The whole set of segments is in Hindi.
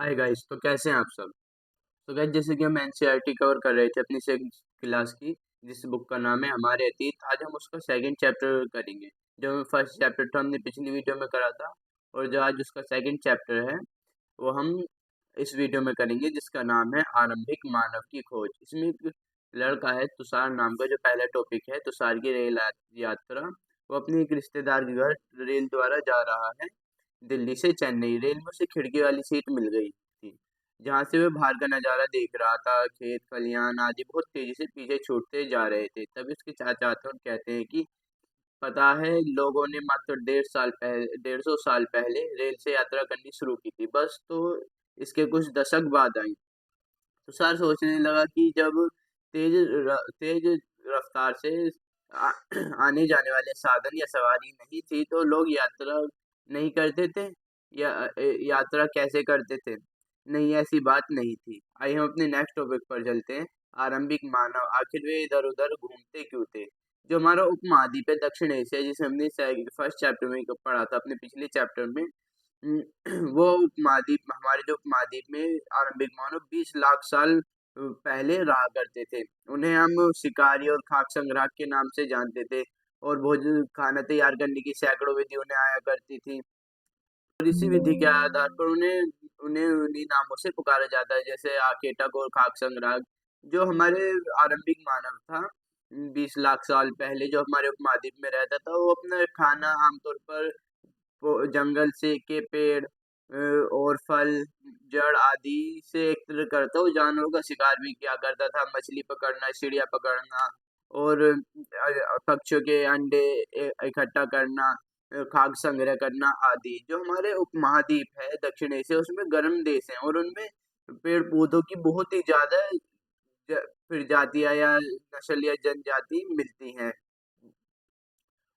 हाय गाइस, तो कैसे हैं आप सब। तो गाइस, जैसे कि हम एनसीईआरटी कवर कर रहे थे अपनी सेकंड क्लास की, जिस बुक का नाम है हमारे अतीत। आज हम उसका सेकंड चैप्टर करेंगे। जो फर्स्ट चैप्टर था हमने पिछली वीडियो में करा था, और जो आज उसका सेकंड चैप्टर है वो हम इस वीडियो में करेंगे, जिसका नाम है आरंभिक मानव की खोज। इसमें एक लड़का है तुषार नाम का, जो पहला टॉपिक है तुषार की रेल यात्रा। वो अपने एक रिश्तेदार के घर रेल द्वारा जा रहा है, दिल्ली से चेन्नई। रेल में उसे खिड़की वाली सीट मिल गई थी, जहाँ से वह बाहर का नजारा देख रहा था। खेत खलियान आदि बहुत तेजी से पीछे छूटते जा रहे थे। तभी उसके चाचा आते हैं और कहते हैं कि पता है, लोगों ने मात्र 150 साल पहले रेल से यात्रा करनी शुरू की थी, बस तो इसके कुछ दशक बाद आई। तुषार सोचने लगा कि जब तेज रफ्तार से आ, आने जाने वाले साधन या सवारी नहीं थी, तो लोग यात्रा नहीं करते थे, या यात्रा कैसे करते थे। नहीं, ऐसी बात नहीं थी। आइए हम अपने नेक्स्ट टॉपिक पर चलते हैं। आरंभिक मानव आखिर वे इधर उधर घूमते क्यों थे। जो हमारा उपमहाद्वीप है दक्षिण एशिया, जिसे हमने फर्स्ट चैप्टर में पढ़ा था, अपने पिछले चैप्टर में, वो उपमहाद्वीप, हमारे जो उपमहाद्वीप में आरंभिक मानव 20 लाख साल पहले रहा करते थे। उन्हें हम शिकारी और खाक संग्राहक के नाम से जानते थे, और भोजन खाना तैयार करने की सैकड़ों विधि उन्हें आया करती थी। और इसी विधि के आधार पर उन्हें उन्हें उन्हीं नामों से पुकारा जाता है, जैसे आकेटक और खाक संग्राहक। जो हमारे आरंभिक मानव था 20 लाख साल पहले, जो हमारे उपमहाद्वीप में रहता था, वो अपना खाना आमतौर पर वो जंगल से के पेड़ और फल, जड़ आदि से एकत्र करता। वो जानवरों का शिकार भी किया करता था, मछली पकड़ना, चिड़िया पकड़ना, और पक्षियों के अंडे इकट्ठा करना, खाद्य संग्रह करना आदि। जो हमारे उपमहाद्वीप है दक्षिण एशिया, उसमें गर्म देश हैं, और उनमें पेड़ पौधों की बहुत ही ज्यादा प्रजातियां या नस्ल या जनजाति मिलती हैं।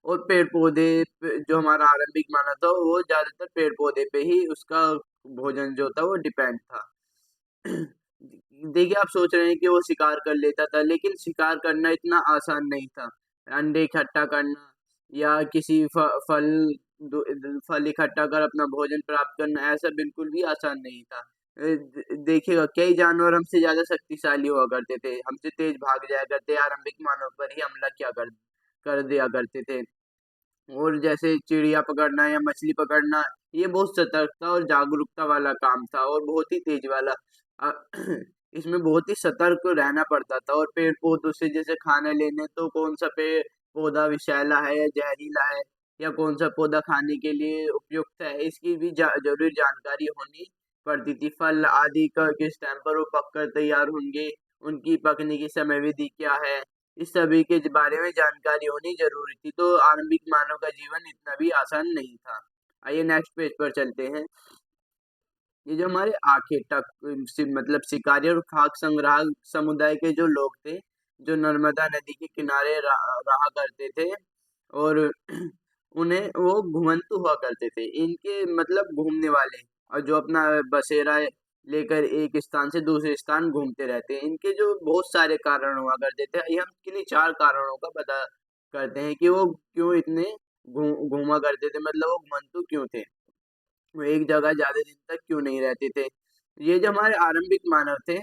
और पेड़ पौधे जो हमारा आरंभिक माना था, वो ज्यादातर पेड़ पौधे पे ही उसका भोजन जो था वो डिपेंड था। देखिए, आप सोच रहे हैं कि वो शिकार कर लेता था, लेकिन शिकार करना इतना आसान नहीं था। अंडे इकट्ठा करना या किसी फल इकट्ठा कर अपना भोजन प्राप्त करना, ऐसा बिल्कुल भी आसान नहीं था। देखिएगा, कई जानवर हमसे ज्यादा शक्तिशाली हुआ करते थे, हमसे तेज भाग जाया करते, आरंभिक मानव पर ही हमला किया कर दिया करते थे। और जैसे चिड़िया पकड़ना या मछली पकड़ना, ये बहुत सतर्कता और जागरूकता वाला काम था, और बहुत ही तेज वाला। अ, इसमें बहुत ही सतर्क रहना पड़ता था। और पेड़ पौधों से जैसे खाना लेने, तो कौन सा पेड़ पौधा विषैला है या जहरीला है, या कौन सा पौधा खाने के लिए उपयुक्त है, इसकी भी जरूरी जानकारी होनी पड़ती थी। फल आदि का किस टाइम पर वो पककर तैयार होंगे, उनकी पकने की समय विधि क्या है, इस सभी के बारे में जानकारी होनी जरूरी थी। तो आरंभिक मानव का जीवन इतना भी आसान नहीं था। आइए नेक्स्ट पेज पर चलते हैं। ये जो हमारे आखेटक मतलब शिकारी और खाक संग्राहक समुदाय के जो लोग थे, जो नर्मदा नदी के किनारे रहा करते थे, और उन्हें वो घुमंतु हुआ करते थे। इनके मतलब घूमने वाले, और जो अपना बसेरा लेकर एक स्थान से दूसरे स्थान घूमते रहते हैं। इनके जो बहुत सारे कारण हुआ करते थे। ये हम किन्हीं 4 कारणों का पता करते हैं कि वो क्यों इतने घूमा करते थे, मतलब वो घुमंतु क्यों थे, वो एक जगह ज्यादा दिन तक क्यों नहीं रहते थे। ये जो हमारे आरंभिक मानव थे,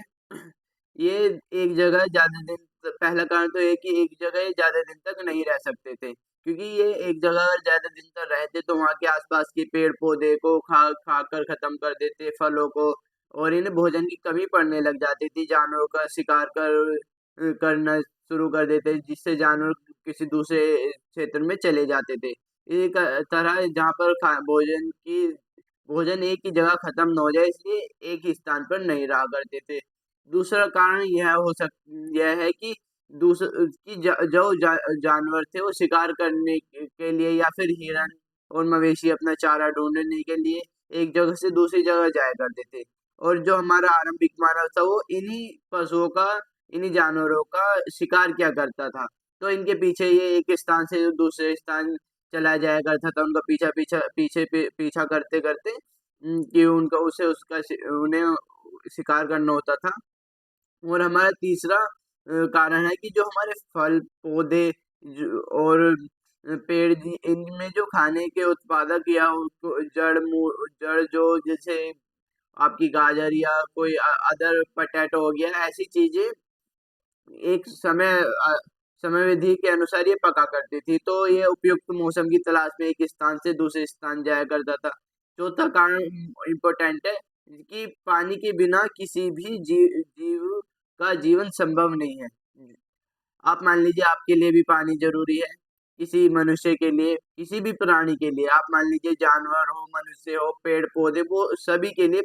ये एक जगह ज्यादा दिन, पहला कारण तो ये कि एक जगह ये ज्यादा दिन तक नहीं रह सकते थे, क्योंकि ये एक जगह अगर ज्यादा दिन तक रहते तो वहाँ के आसपास के पेड़ पौधे को खा कर खत्म कर देते, फलों को, और इन्हें भोजन की कमी पड़ने लग जाती थी। जानवरों का शिकार करना शुरू कर देते, जिससे जानवर किसी दूसरे क्षेत्र में चले जाते थे। एक तरह जहाँ पर भोजन एक ही जगह खत्म न हो जाए, इसलिए एक ही स्थान पर नहीं रहा करते थे। दूसरा कारण यह है कि जानवर थे, वो शिकार करने के लिए या फिर हिरन और मवेशी अपना चारा ढूंढने के लिए एक जगह से दूसरी जगह जाया करते थे। और जो हमारा आरंभिक मानव था, वो इन्हीं जानवरों का शिकार किया करता था। तो इनके पीछे ये एक स्थान से दूसरे स्थान चला जाया करता था, उनका पीछा करते करते, कि उनका उसे उसका उन्हें शिकार करना होता था। और हमारा तीसरा कारण है कि जो हमारे फल पौधे और पेड़, इनमें जो खाने के उत्पादक या उसको जड़ जो जैसे आपकी गाजर या कोई अदर पोटैटो हो गया, ऐसी चीजें एक समय विधि के अनुसार ये पका करती थी। तो ये उपयुक्त मौसम की तलाश में एक स्थान से दूसरे स्थान जाया करता था। चौथा कारण इम्पोर्टेंट है कि पानी के बिना किसी भी जीव का जीवन संभव नहीं है। आप मान लीजिए आपके लिए भी पानी जरूरी है, किसी मनुष्य के लिए, किसी भी प्राणी के लिए, आप मान लीजिए जानवर हो, मनुष्य हो, पेड़ पौधे, वो सभी के लिए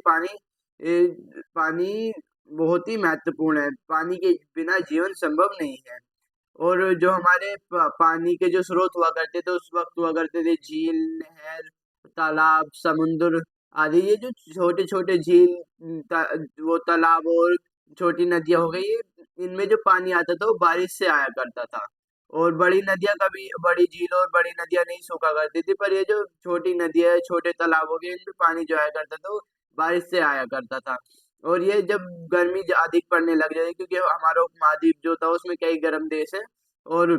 पानी बहुत ही महत्वपूर्ण है। पानी के बिना जीवन संभव नहीं है। और जो हमारे पानी के जो स्रोत हुआ करते थे उस वक्त हुआ करते थे झील, नहर, तालाब, समुद्र आदि। ये जो छोटे छोटे झील, वो तालाब और छोटी नदियां हो गई, इनमें जो पानी आता था वो बारिश से आया करता था। और बड़ी नदियां, कभी बड़ी झील और बड़ी नदियां नहीं सूखा करती थी, पर ये जो छोटी नदियां, छोटे तालाब हो गए, इनमें पानी जो आया करता था वो बारिश से आया करता था। और ये जब गर्मी अधिक पड़ने लग जाती, क्योंकि हमारा उपमहाद्वीप जो था उसमें कई गर्म देश है, और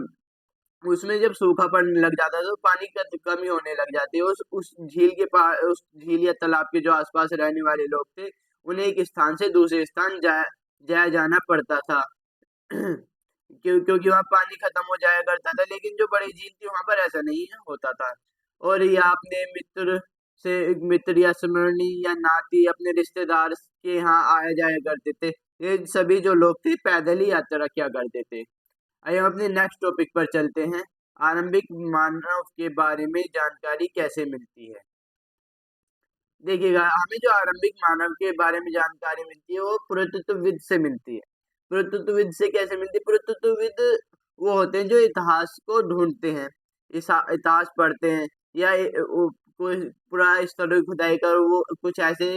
उसमें जब सूखा पड़ने लग जाता है तो पानी की कमी होने लग जाती है। उस झील के पास, उस झील या तालाब के जो आसपास रहने वाले लोग थे, उन्हें एक स्थान से दूसरे स्थान जाया जाया जाना पड़ता था। क्योंकि वहाँ पानी खत्म हो जाया करता था। लेकिन जो बड़ी झील थी वहां पर ऐसा नहीं होता था। और ये अपने मित्र या स्मरणी या नाती, अपने रिश्तेदार के यहाँ आया जाया करते थे। ये सभी जो लोग थे पैदल ही यात्रा किया करते थे। आइए हम अपने नेक्स्ट टॉपिक पर चलते हैं। आरंभिक मानव के बारे में जानकारी कैसे मिलती है? देखिएगा, हमें जो आरंभिक मानव के बारे में जानकारी मिलती है वो पुरातत्वविद से मिलती है। पुरातत्वविद से कैसे मिलती है? पुरातत्वविद वो होते हैं जो इतिहास को ढूंढते हैं, इतिहास पढ़ते हैं, या कोई पूरा स्थल खुदाई कर वो कुछ ऐसे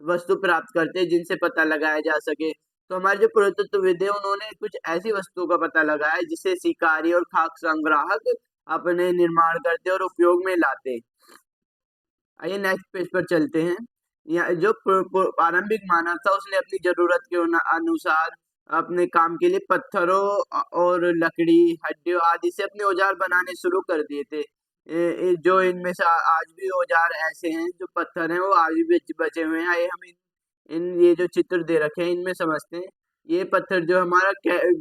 वस्तु प्राप्त करते हैं जिनसे पता लगाया जा सके। तो हमारे जो पुरातत्वविद है उन्होंने कुछ ऐसी वस्तुओं का पता लगाया है जिसे शिकारी और खाक संग्राहक अपने निर्माण करते और उपयोग में लाते। आइए नेक्स्ट पेज पर चलते हैं। यह जो आरंभिक मानव था उसने अपनी जरूरत के अनुसार अपने काम के लिए पत्थरों और लकड़ी, हड्डियों आदि से अपने औजार बनाने शुरू कर दिए थे। जो इनमें से आज भी औजार ऐसे हैं, जो पत्थर हैं वो आज भी बचे हुए हैं। आइए हम इन ये जो चित्र दे रखे हैं इनमें समझते हैं। ये पत्थर जो हमारा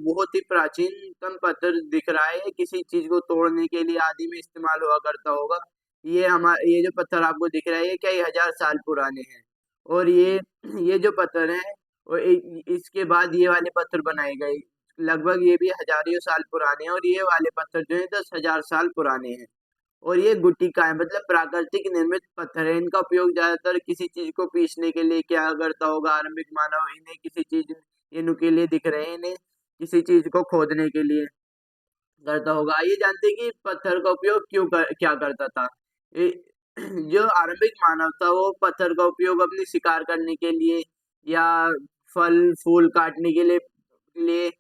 बहुत ही प्राचीनतम पत्थर दिख रहा है, किसी चीज को तोड़ने के लिए आदि में इस्तेमाल हुआ करता होगा। ये जो पत्थर आपको दिख रहा है ये कई हजार साल पुराने हैं। और ये जो पत्थर है वो इसके बाद ये वाले पत्थर बनाए गए, लगभग ये भी हजारों साल पुराने हैं। और ये वाले पत्थर जो है 10,000 साल पुराने हैं। और ये गुटिका है, मतलब प्राकृतिक निर्मित पत्थर है। इनका उपयोग ज्यादातर किसी चीज को पीसने के लिए क्या करता होगा आरंभिक मानव, इन्हें किसी चीज, ये नुकीले दिख रहे हैं, इन्हें किसी चीज को खोदने के लिए करता होगा। आइए जानते हैं कि पत्थर का उपयोग क्या करता था। ए, जो आरंभिक मानव था वो पत्थर का उपयोग अपनी शिकार करने के लिए, या फल फूल काटने के लिए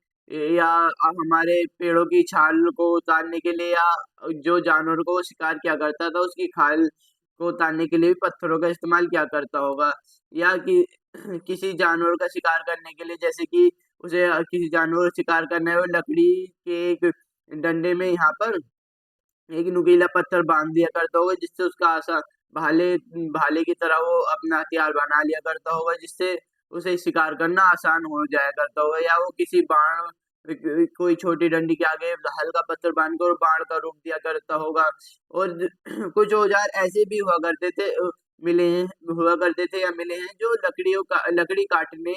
या हमारे पेड़ों की छाल को उतारने के लिए, या जो जानवर को वो शिकार किया करता था उसकी खाल को उतारने के लिए भी पत्थरों का इस्तेमाल किया करता होगा। या कि किसी जानवर का शिकार करने के लिए, जैसे कि उसे किसी जानवर का शिकार करना है, वो लकड़ी के एक डंडे में यहाँ पर एक नुकीला पत्थर बांध दिया करता होगा, जिससे उसका आसा भाले भाले की तरह वो अपना हथियार बना लिया करता होगा, जिससे उसे शिकार करना आसान हो जाया करता होगा। या वो किसी बाण, कोई छोटी डंडी के आगे हल्का पत्थर बांध कर बाण का रूप दिया करता होगा। और कुछ औजार ऐसे भी हुआ करते थे, हुआ करते थे या मिले हैं, जो लकड़ी काटने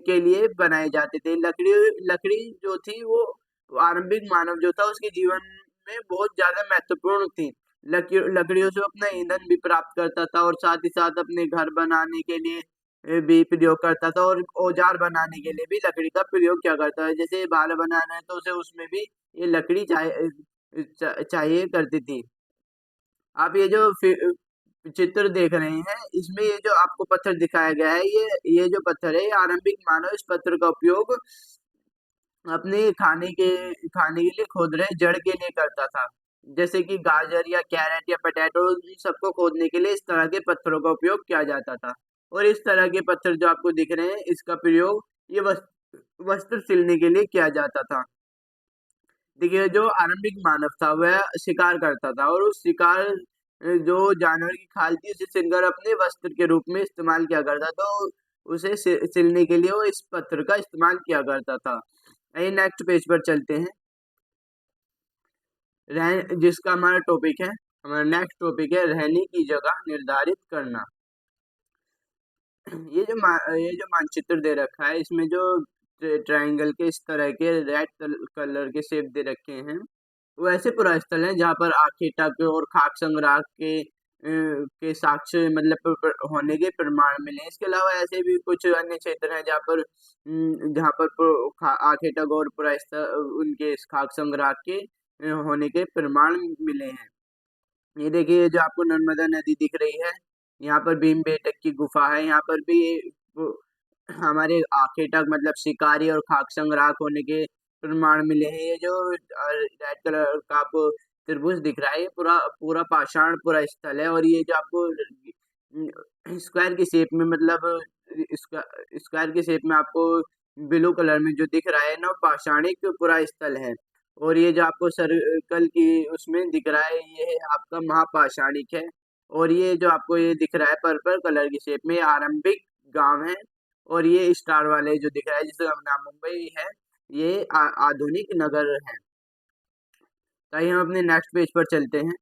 के लिए बनाए जाते थे। लकड़ी लकड़ी जो थी वो आरंभिक मानव जो था उसके जीवन में बहुत ज्यादा महत्वपूर्ण थी। लकड़ियों से वो अपना ईंधन भी प्राप्त करता था, और साथ ही साथ अपने घर बनाने के लिए भी प्रयोग करता था, और औजार बनाने के लिए भी लकड़ी का प्रयोग किया करता है। जैसे भाला बनाना है तो उसे उसमें भी ये लकड़ी चाहिए करती थी। आप ये जो चित्र देख रहे हैं इसमें ये जो आपको पत्थर दिखाया गया है, ये जो पत्थर है, ये आरंभिक मानव इस पत्थर का उपयोग अपने खाने के लिए खोद रहे जड़ के लिए करता था। जैसे कि गाजर या कैरेट या पोटैटो, इन सबको खोदने के लिए इस तरह के पत्थरों का उपयोग किया जाता था। और इस तरह के पत्थर जो आपको दिख रहे हैं इसका प्रयोग ये वस्त्र सिलने के लिए किया जाता था। देखिए, जो आरंभिक मानव था वह शिकार करता था, और उस शिकार जो जानवर की खाल थी उसे सिलकर अपने वस्त्र के रूप में इस्तेमाल किया करता, तो उसे सिलने के लिए वो इस पत्थर का इस्तेमाल किया करता था। आइए नेक्स्ट पेज पर चलते हैं। जिसका हमारा टॉपिक है, हमारा नेक्स्ट टॉपिक है रहने की जगह निर्धारित करना। ये जो मानचित्र दे रखा है, इसमें जो ट्रायंगल के इस तरह के रेड कलर के शेप दे रखे हैं, वो ऐसे पुरास्थल हैं जहाँ पर आखेटक और खाक संग्रह के साक्ष्य मतलब होने के प्रमाण मिले। इसके अलावा ऐसे भी कुछ अन्य क्षेत्र हैं जहाँ पर आखेटक और पुरास्थल उनके खाक संग्रह के होने के प्रमाण मिले हैं। ये देखिए जो आपको नर्मदा नदी दिख रही है, यहाँ पर भीमबेटक की गुफा है। यहाँ पर भी वो हमारे आखेटक मतलब शिकारी और खाक संग्राहक होने के प्रमाण मिले हैं। ये जो रेड कलर का आपको त्रिभुज दिख रहा है, ये पूरा पूरा पाषाण पूरा स्थल है। और ये जो आपको स्क्वायर की शेप में मतलब स्क्वायर की शेप में आपको ब्लू कलर में जो दिख रहा है ना, पाषाणिक पूरा स्थल है। और ये जो आपको सर्कल की उसमें दिख रहा है, ये है आपका महापाषाणिक है। और ये जो आपको ये दिख रहा है पर्पल कलर की शेप में, आरंभिक गांव है। और ये स्टार वाले जो दिख रहा है जिसका नाम मुंबई है, ये आधुनिक नगर है। तो आइए हम अपने नेक्स्ट पेज पर चलते हैं।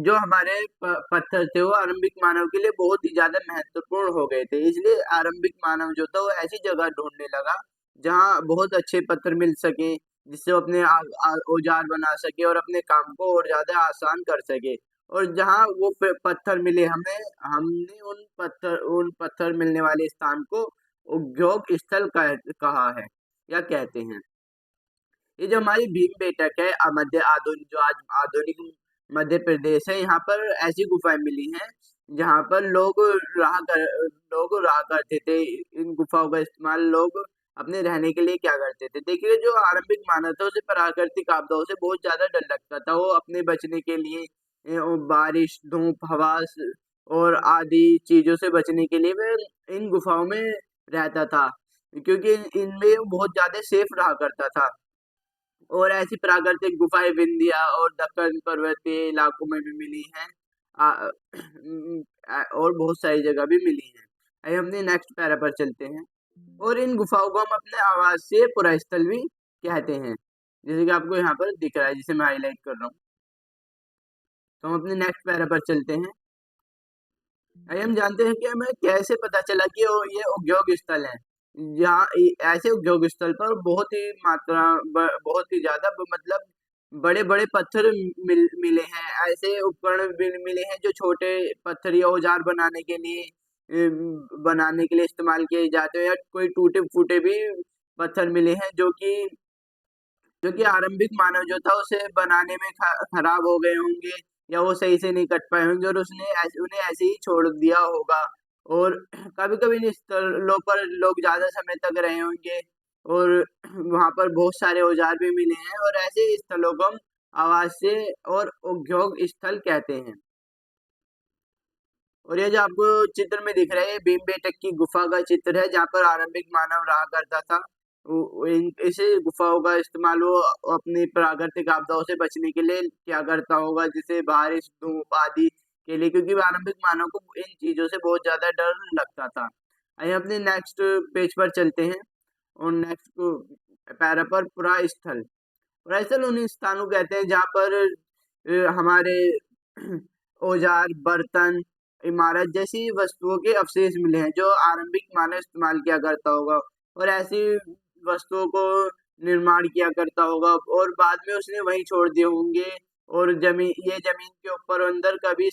जो हमारे पत्थर थे वो आरंभिक मानव के लिए बहुत ही ज्यादा महत्वपूर्ण हो गए थे, इसलिए आरंभिक मानव जो था वो ऐसी जगह ढूंढने लगा जहाँ बहुत अच्छे पत्थर मिल सके, जिससे वो अपने औजार बना सके और अपने काम को और ज्यादा आसान कर सके। और जहाँ वो पत्थर मिले, हमने हमने उन पत्थर मिलने वाले स्थान को उद्योग स्थल कहा है या कहते हैं। ये जो हमारी भीमबेटक है मध्य आधुनिक जो आज आधुनिक मध्य प्रदेश है, यहाँ पर ऐसी गुफाएं मिली हैं जहाँ पर लोग रहा करते थे। इन गुफाओं का इस्तेमाल लोग अपने रहने के लिए क्या करते थे। देखिए जो आरंभिक मानव था उसे प्राकृतिक आपदाओं से बहुत ज्यादा डर लगता था। वो अपने बचने के लिए बारिश, धूप, हवा और आदि चीजों से बचने के लिए वह इन गुफाओं में रहता था, क्योंकि इनमें वो बहुत ज्यादा सेफ रहा करता था। और ऐसी प्राकृतिक गुफाएं विंध्या और दक्कन पर्वतीय इलाकों में भी मिली हैं। और बहुत सारी जगह भी मिली हैं। आइए हमने नेक्स्ट पैरा पर चलते हैं। और इन गुफाओं को हम अपने आवासीय पुरास्थल भी कहते हैं, जैसे कि आपको यहाँ पर दिख रहा है जिसे मैं हाईलाइट कर रहा हूँ। तो हम अपने नेक्स्ट पैरा पर चलते हैं। आइए हम जानते हैं कि हमें कैसे पता चला कि ये उद्योग स्थल है। यहाँ ऐसे उद्योग स्थल पर बहुत ही ज्यादा मतलब बड़े बड़े पत्थर मिले हैं। ऐसे उपकरण भी मिले हैं जो छोटे पत्थर या औजार बनाने के लिए इस्तेमाल किए जाते हैं, या कोई टूटे फूटे भी पत्थर मिले हैं जो कि आरंभिक मानव जो था उसे बनाने में खराब हो गए होंगे, या वो सही से नहीं कट पाए होंगे और उन्हें ऐसे ही छोड़ दिया होगा। और कभी कभी इन स्थलों पर लोग ज्यादा समय तक रहे होंगे, और वहां पर बहुत सारे औजार भी मिले हैं। और ऐसे स्थलों को हम आवासीय और उद्योग स्थल कहते हैं। और ये जो आपको चित्र में दिख रहा है, ये भीमबेटक की गुफा का चित्र है जहाँ पर आरंभिक मानव रहा करता था। इसे गुफाओं का इस्तेमाल वो अपनी प्राकृतिक आपदाओं से बचने के लिए क्या करता होगा, जैसे बारिश, धूप आदि के लिए, क्योंकि आरंभिक मानव को इन चीजों से बहुत ज्यादा डर लगता था। आइए अपने नेक्स्ट पेज पर चलते हैं। और नेक्स्ट पैरा पर पुरास्थल। पुरास्थल उन स्थानों को कहते हैं जहाँ पर हमारे औजार, बर्तन, इमारत जैसी वस्तुओं के अवशेष मिले हैं जो आरंभिक मानव इस्तेमाल किया करता होगा। और ऐसी वस्तुओं को निर्माण किया करता होगा और बाद में उसने वहीं छोड़ दिए होंगे। और जमीन के ऊपर अंदर कभी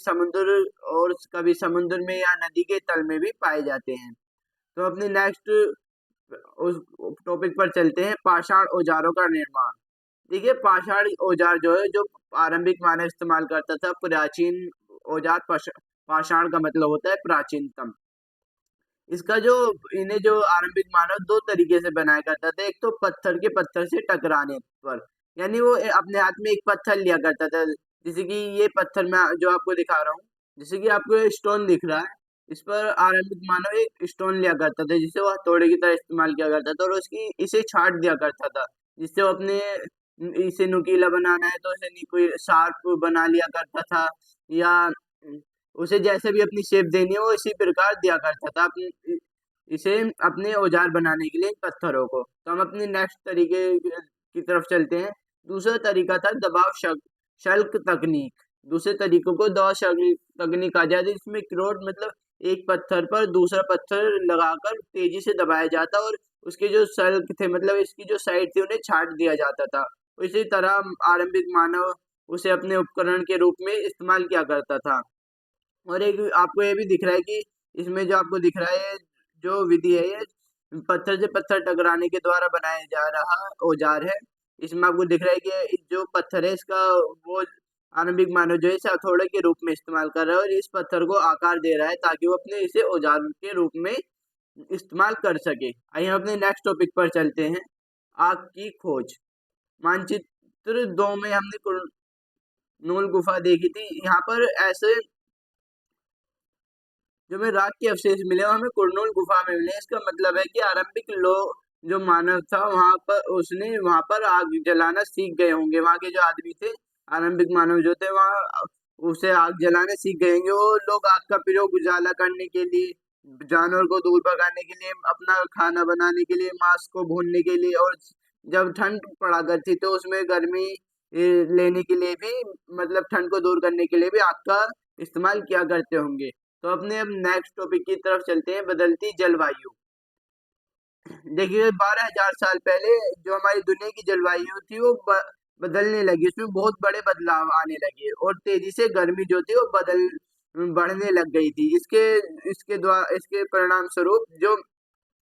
समुद्र में या नदी के तल में भी पाए जाते हैं। तो अपने नेक्स्ट उस टॉपिक पर चलते हैं, पाषाण औजारों का निर्माण। देखिए पाषाण औजार जो है, जो आरंभिक मानव इस्तेमाल करता था, प्राचीन औजार पाषाण का मतलब होता है प्राचीनतम। इसका जो इन्हें जो आरंभिक मानव दो तरीके से बनाया करता था। एक तो पत्थर से टकराने पर, यानी वो अपने हाथ में एक पत्थर लिया करता था, जैसे कि ये पत्थर मैं जो आपको दिखा रहा हूँ, जैसे कि आपको ये स्टोन दिख रहा है, इस पर आरंभिक मानव एक स्टोन लिया करता था जिसे वो हथौड़े की तरह इस्तेमाल किया करता था, और उसकी इसे छाट दिया करता था जिससे वो अपने इसे नुकीला बनाना है तो इसे कोई शार्प बना लिया करता था, या उसे जैसे भी अपनी शेप देनी है वो इसी प्रकार दिया करता था इसे अपने औजार बनाने के लिए पत्थरों को। तो हम अपनी नेक्स्ट तरीके की तरफ चलते हैं। दूसरा तरीका था दबाव शल्क तकनीक। दूसरे तरीकों को दबाव शल्क तकनीक कहा जाता है, जिसमें क्रोड मतलब एक पत्थर पर दूसरा पत्थर लगाकर तेजी से दबाया जाता और उसके जो सल्क थे मतलब इसकी जो साइड थी उन्हें छाट दिया जाता था। इसी तरह आरंभिक मानव उसे अपने उपकरण के रूप में इस्तेमाल किया करता था। और एक आपको ये भी दिख रहा है कि इसमें जो आपको दिख रहा है जो विधि है ये पत्थर से पत्थर टकराने के द्वारा बनाया जा रहा औजार है। इसमें आपको दिख रहा है कि जो पत्थर है इसका वो आणविक मानव जो है इसे हथौड़े के रूप में इस्तेमाल कर रहा है और इस पत्थर को आकार दे रहा है ताकि वो अपने इसे औजार के रूप में इस्तेमाल कर सके। आइए हम अपने नेक्स्ट टॉपिक पर चलते हैं, आग की खोज। मानचित्र 2 में हमने कुरनूल गुफा देखी थी। यहाँ पर ऐसे जो हमें राख के अवशेष मिले वो हमें कुरनूल गुफा में मिले। इसका मतलब है कि आरंभिक लोग जो मानव था वहां पर उसने वहां पर आग जलाना सीख गए होंगे। वहां के जो आदमी थे आरंभिक मानव जो थे वहां उसे आग जलाना सीख गए होंगे। वो लोग आग का प्रयोग उजाला करने के लिए, जानवर को दूर भगाने के लिए, अपना खाना बनाने के लिए, मांस को भूनने के लिए, और जब ठंड पड़ा करती तो उसमें गर्मी लेने के लिए भी मतलब ठंड को दूर करने के लिए भी आग का इस्तेमाल किया करते होंगे। तो अपने अब नेक्स्ट टॉपिक की तरफ चलते हैं, बदलती जलवायु। देखिए 12,000 साल पहले जो हमारी दुनिया की जलवायु थी वो बदलने लगी, उसमें बहुत बड़े बदलाव आने लगे और तेजी से गर्मी जो थी वो बढ़ने लग गई थी। इसके परिणाम स्वरूप जो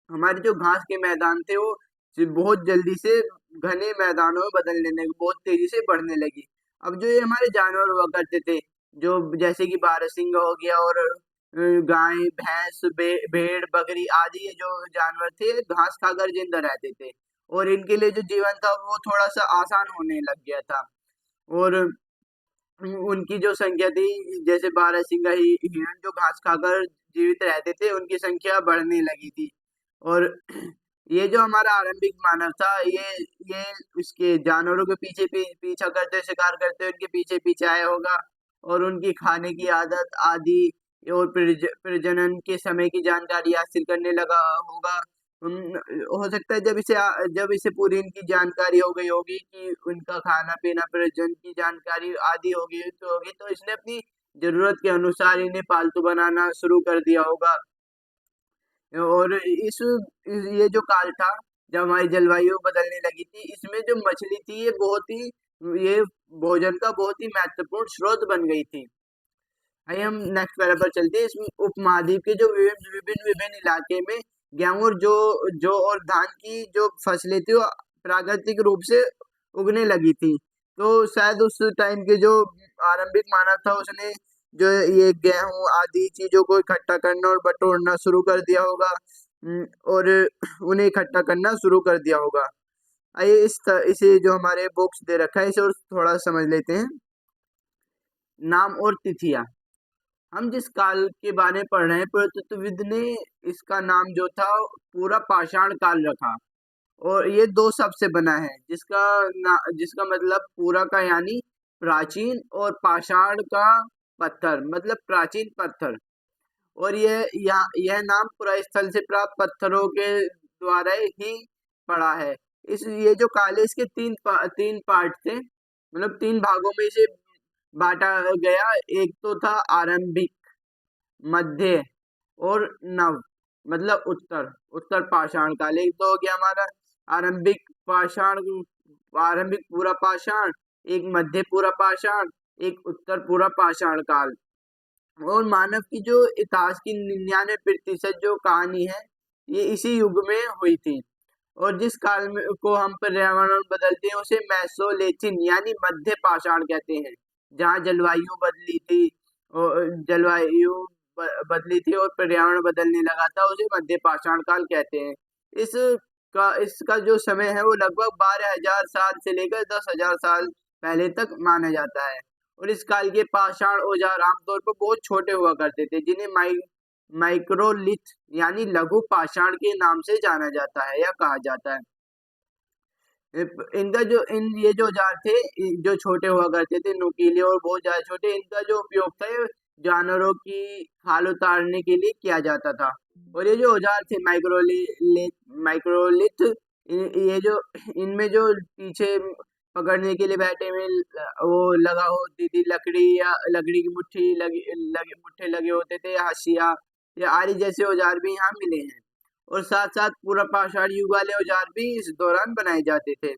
हमारे जो घास के मैदान थे वो बहुत जल्दी से घने मैदानों में बदलने लगे, बहुत तेजी से बढ़ने लगी। अब जो ये हमारे जानवर हुआ करते थे जो जैसे कि बारहसिंगा हो गया और गाय भैंस भेड़ बकरी आदि ये जो जानवर थे घास खाकर जिंदा रहते थे और इनके लिए जो जीवन था वो थोड़ा सा आसान होने लग गया था। और उनकी जो संख्या थी जैसे बारहसिंगा हिरण जो घास खाकर जीवित रहते थे उनकी संख्या बढ़ने लगी थी। और ये जो हमारा आरंभिक मानव था ये इसके जानवरों के पीछा करते शिकार करते उनके पीछे पीछे आया होगा और उनकी खाने की आदत आदि और प्रजनन के समय की जानकारी हासिल करने लगा होगा। हो सकता है जब इसे पूरी इनकी जानकारी हो गई होगी कि उनका खाना पीना प्रजनन की जानकारी आदि होगी तो इसने अपनी जरूरत के अनुसार इन्हें पालतू बनाना शुरू कर दिया होगा। और ये जो काल था जब हमारी जलवायु बदलने लगी थी इसमें जो मछली थी ये भोजन का बहुत ही महत्वपूर्ण स्रोत बन गई थी। आइए हम नेक्स्ट पैरा पर चलते हैं। इसमें उपमहाद्वीप के जो विभिन्न विभिन्न इलाके में गेहूं और जो और धान की जो फसलें थी वो प्राकृतिक रूप से उगने लगी थी। तो शायद उस टाइम के जो आरंभिक मानव था उसने जो ये गेहूं आदि चीजों को इकट्ठा करना और बटोरना शुरू कर दिया होगा। और उन्हें इकट्ठा करना शुरू कर दिया होगा। आइए इसे जो हमारे बुक्स दे रखा है इसे और थोड़ा समझ लेते हैं। नाम और तिथियां। हम जिस काल के बारे में पढ़ रहे हैं पुरातत्वविद ने इसका नाम जो था पूरा पाषाण काल रखा और ये दो शब्द से बना है जिसका मतलब पूरा का यानी प्राचीन और पाषाण का पत्थर मतलब प्राचीन पत्थर। और यह नाम पुरा स्थल से प्राप्त पत्थरों के द्वारा ही पड़ा है। ये जो काल है इसके तीन पार्ट थे मतलब तीन भागों में इसे बांटा गया। एक तो था आरंभिक, मध्य और नव मतलब उत्तर उत्तर पाषाण काल। एक तो हो गया हमारा आरंभिक पाषाण, आरंभिक पूरा पाषाण, एक मध्य पूरा पाषाण, एक उत्तर पूरा पाषाण काल। और मानव की जो इतिहास की 99% जो कहानी है ये इसी युग में हुई थी। और जिस काल में को हम पर्यावरण बदलते हैं उसे मेसोलिथिक यानी मध्य पाषाण कहते हैं, जहाँ जलवायु बदली थी और बदली थी और पर्यावरण बदलने लगा था उसे मध्य पाषाण काल कहते हैं। इसका जो समय है वो लगभग 12,000 साल से लेकर 10,000 साल पहले तक माना जाता है। और इस काल के पाषाण औजार आमतौर पर बहुत छोटे हुआ करते थे जिन्हें माइक्रोलिथ यानी लघु पाषाण के नाम से जाना जाता है या कहा जाता है। इनका जो ये जो औजार थे, जो छोटे हुआ करते थे, नुकीले और बहुत ज्यादा छोटे, इनका जो उपयोग था ये जानवरों की खाल उतारने के लिए किया जाता था। और ये जो औजार थे माइक्रोलिथ, ये जो इनमें जो पीछे पकड़ने के लिए बैठे में वो लगा होती थी लकड़ी, या लकड़ी की मुट्ठे लगे होते थे, या हंसिया या आरी जैसे औजार भी यहाँ मिले हैं। और साथ साथ पूरा पाषाण युग वाले औजार भी इस दौरान बनाए जाते थे।